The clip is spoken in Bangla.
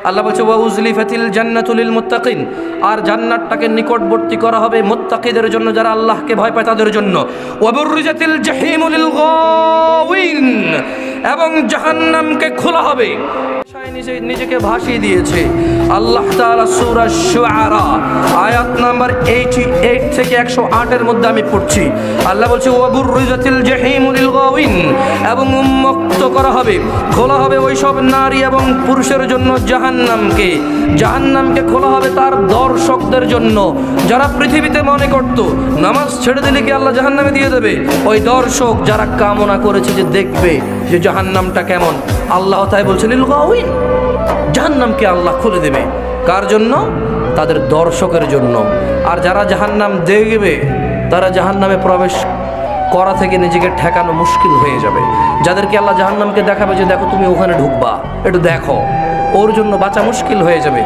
আল্লাহ বলছে ওয়া উজলিফাতিল জান্নাতু লিল মুত্তাকিন, আর জান্নাতটাকে নিকটবর্তী করা হবে মুত্তাকিদের জন্য, যারা আল্লাহকে ভয় পায় তাদের জন্য। ওয়া বুররিজাতিল জাহিমু লিল গাওয়িন, এবং জাহান্নামকে খোলা হবে। নিজেকে ভাসিয়ে দিয়েছে আল্লাহ তাআলা সূরা শুআরা আয়াত নাম্বার 88 থেকে 108 মধ্যে আমি পড়ছি। আল্লাহ বলছে ওয়া বুররিজাতিল জাহিমু লিল গাওয়িন, এবং উন্মুক্ত করা হবে, খোলা হবে ওই সব নারী এবং পুরুষের জন্য জাহান্নামকে। জাহান্নামকে খোলা হবে তার দর্শকদের জন্য, যারা পৃথিবীতে মনে করত নামাজ ছেড়ে দিলে কি আল্লাহ জাহান্নামে দিয়ে দেবে। ওই দর্শক যারা কামনা করেছে যে দেখবে যে জাহান্নামটা কেমন, আল্লাহ তাই বলছে লিল গাওয়িন, জাহান্নামকে আল্লাহ খুলে দেবে। কার জন্য? তাদের দর্শকের জন্য। আর যারা জাহান্নাম দেখবে তারা জাহান্নামে প্রবেশ করা থেকে নিজেকে ঠেকানো মুশকিল হয়ে যাবে। যাদেরকে আল্লাহ জাহান্নামকে দেখাবে যে দেখো তুমি ওখানে ঢুকবা, একটু দেখো, ওর জন্য বাঁচা মুশকিল হয়ে যাবে।